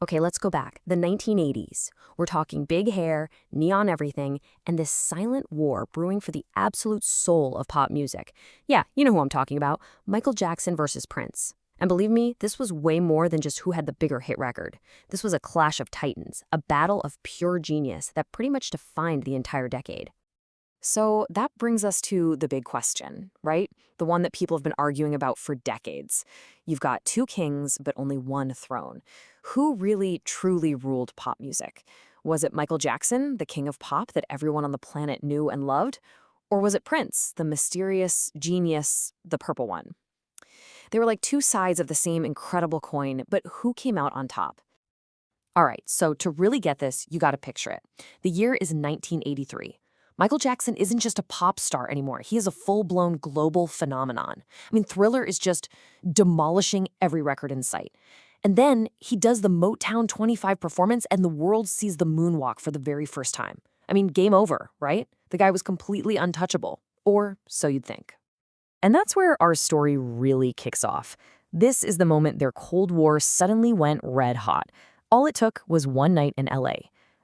Okay, let's go back. The 1980s. We're talking big hair, neon everything, and this silent war brewing for the absolute soul of pop music. Yeah, you know who I'm talking about. Michael Jackson versus Prince. And believe me, this was way more than just who had the bigger hit record. This was a clash of titans, a battle of pure genius that pretty much defined the entire decade. So that brings us to the big question, right? The one that people have been arguing about for decades. You've got two kings, but only one throne. Who really, truly ruled pop music? Was it Michael Jackson, the king of pop that everyone on the planet knew and loved? Or was it Prince, the mysterious genius, the purple one? They were like two sides of the same incredible coin, but who came out on top? All right, so to really get this, you got to picture it. The year is 1983. Michael Jackson isn't just a pop star anymore. He is a full-blown global phenomenon. I mean, Thriller is just demolishing every record in sight. And then he does the Motown 25 performance and the world sees the moonwalk for the very first time. I mean, game over, right? The guy was completely untouchable. Or so you'd think. And that's where our story really kicks off. This is the moment their Cold War suddenly went red hot. All it took was one night in LA.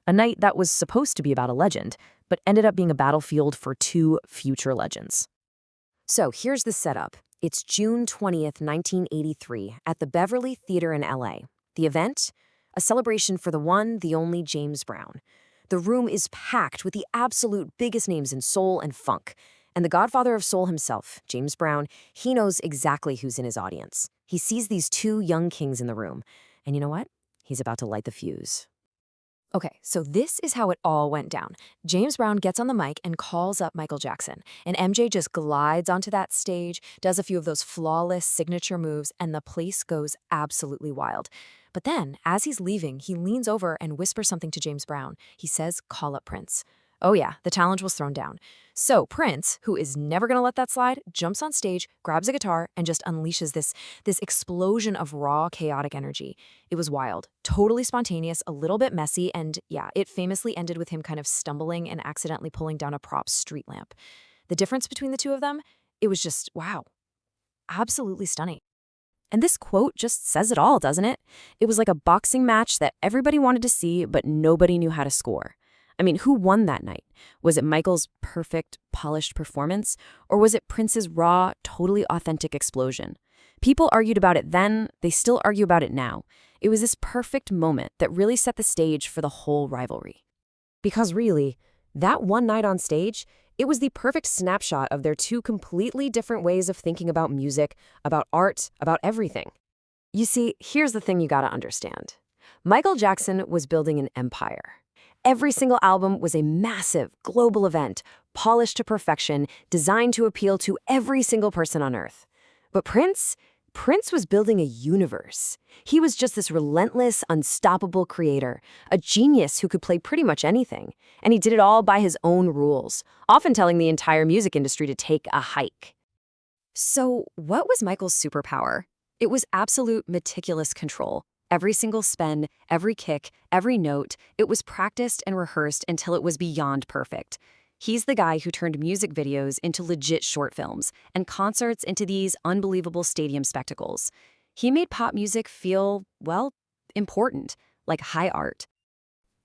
A night that was supposed to be about a legend, but ended up being a battlefield for two future legends. So here's the setup. It's June 20th, 1983, at the Beverly Theater in LA. The event? A celebration for the one, the only James Brown. The room is packed with the absolute biggest names in soul and funk. And the godfather of soul himself, James Brown, he knows exactly who's in his audience. He sees these two young kings in the room. And you know what? He's about to light the fuse. Okay, so this is how it all went down. James Brown gets on the mic and calls up Michael Jackson. And MJ just glides onto that stage, does a few of those flawless signature moves, and the place goes absolutely wild. But then, as he's leaving, he leans over and whispers something to James Brown. He says, "Call up Prince." Oh yeah, the challenge was thrown down. So Prince, who is never gonna let that slide, jumps on stage, grabs a guitar, and just unleashes this explosion of raw, chaotic energy. It was wild, totally spontaneous, a little bit messy, and yeah, it famously ended with him kind of stumbling and accidentally pulling down a prop street lamp. The difference between the two of them, it was just, wow, absolutely stunning. And this quote just says it all, doesn't it? It was like a boxing match that everybody wanted to see, but nobody knew how to score. I mean, who won that night? Was it Michael's perfect, polished performance? Or was it Prince's raw, totally authentic explosion? People argued about it then, they still argue about it now. It was this perfect moment that really set the stage for the whole rivalry. Because really, that one night on stage, it was the perfect snapshot of their two completely different ways of thinking about music, about art, about everything. You see, here's the thing you gotta understand. Michael Jackson was building an empire. Every single album was a massive, global event, polished to perfection, designed to appeal to every single person on Earth. But Prince was building a universe. He was just this relentless, unstoppable creator, a genius who could play pretty much anything. And he did it all by his own rules, often telling the entire music industry to take a hike. So what was Michael's superpower? It was absolute meticulous control. Every single spin, every kick, every note, it was practiced and rehearsed until it was beyond perfect. He's the guy who turned music videos into legit short films and concerts into these unbelievable stadium spectacles. He made pop music feel, well, important, like high art.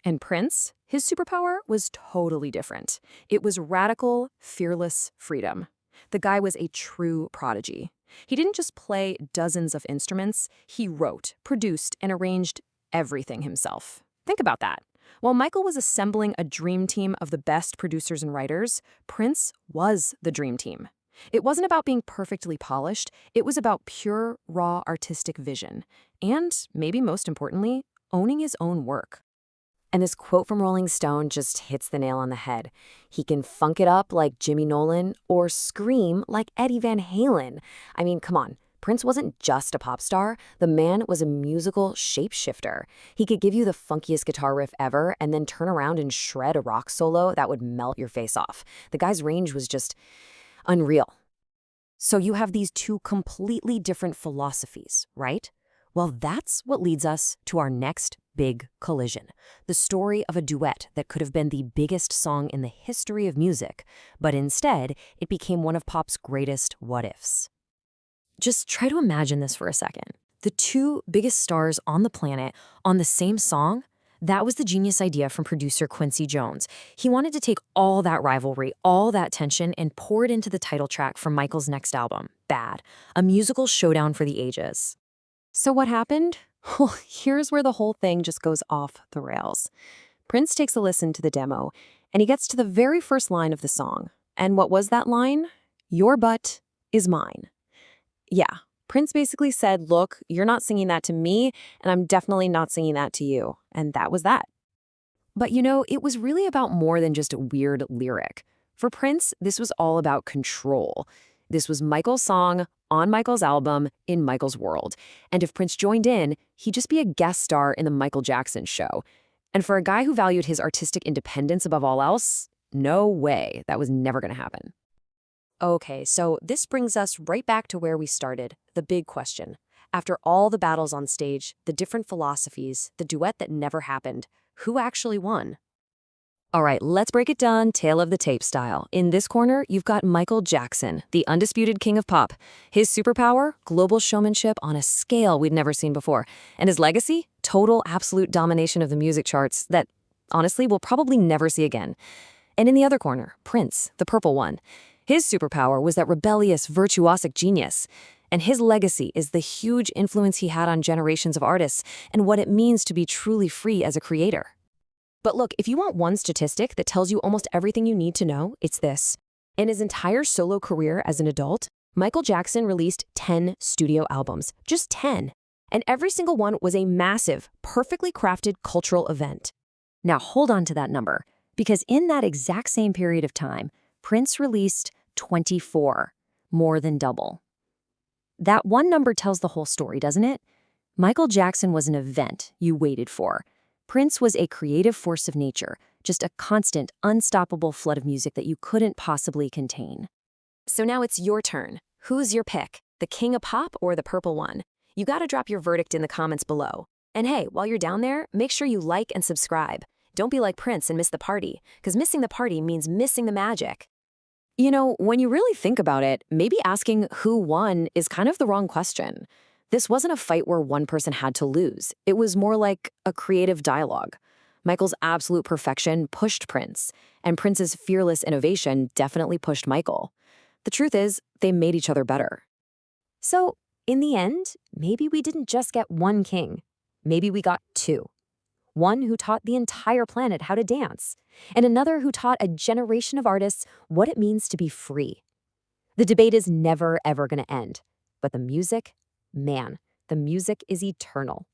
And Prince, his superpower was totally different. It was radical, fearless freedom. The guy was a true prodigy. He didn't just play dozens of instruments, he wrote, produced, and arranged everything himself. Think about that. While Michael was assembling a dream team of the best producers and writers, Prince was the dream team. It wasn't about being perfectly polished, it was about pure, raw artistic vision. And, maybe most importantly, owning his own work. And this quote from Rolling Stone just hits the nail on the head. He can funk it up like Jimmy Nolan or scream like Eddie Van Halen. I mean, come on. Prince wasn't just a pop star. The man was a musical shapeshifter. He could give you the funkiest guitar riff ever and then turn around and shred a rock solo that would melt your face off. The guy's range was just unreal. So you have these two completely different philosophies, right? Well, that's what leads us to our next big collision. The story of a duet that could have been the biggest song in the history of music, but instead, it became one of pop's greatest what-ifs. Just try to imagine this for a second. The two biggest stars on the planet on the same song? That was the genius idea from producer Quincy Jones. He wanted to take all that rivalry, all that tension, and pour it into the title track from Michael's next album, Bad, a musical showdown for the ages. So what happened? Well, here's where the whole thing just goes off the rails. Prince takes a listen to the demo, and he gets to the very first line of the song. And what was that line? Your butt is mine. Yeah, Prince basically said, look, you're not singing that to me, and I'm definitely not singing that to you. And that was that. But it was really about more than just a weird lyric. For Prince, this was all about control. This was Michael's song on Michael's album in Michael's world. And if Prince joined in, he'd just be a guest star in the Michael Jackson show. And for a guy who valued his artistic independence above all else, no way, that was never going to happen. Okay, so this brings us right back to where we started, the big question. After all the battles on stage, the different philosophies, the duet that never happened, who actually won? All right, let's break it down, tail of the tape style. In this corner, you've got Michael Jackson, the undisputed king of pop. His superpower, global showmanship on a scale we'd never seen before. And his legacy, total absolute domination of the music charts that, honestly, we'll probably never see again. And in the other corner, Prince, the purple one. His superpower was that rebellious, virtuosic genius. And his legacy is the huge influence he had on generations of artists and what it means to be truly free as a creator. But look, if you want one statistic that tells you almost everything you need to know, it's this. In his entire solo career as an adult, Michael Jackson released 10 studio albums, just 10. And every single one was a massive, perfectly crafted cultural event. Now hold on to that number, because in that exact same period of time, Prince released 24, more than double. That one number tells the whole story, doesn't it? Michael Jackson was an event you waited for. Prince was a creative force of nature, just a constant, unstoppable flood of music that you couldn't possibly contain. So now it's your turn. Who's your pick? The king of pop or the purple one? You gotta drop your verdict in the comments below. And hey, while you're down there, make sure you like and subscribe. Don't be like Prince and miss the party, because missing the party means missing the magic. When you really think about it, maybe asking who won is kind of the wrong question. This wasn't a fight where one person had to lose. It was more like a creative dialogue. Michael's absolute perfection pushed Prince, and Prince's fearless innovation definitely pushed Michael. The truth is, they made each other better. So, in the end, maybe we didn't just get one king. Maybe we got two. One who taught the entire planet how to dance, and another who taught a generation of artists what it means to be free. The debate is never, ever going to end. But the music, man, the music is eternal.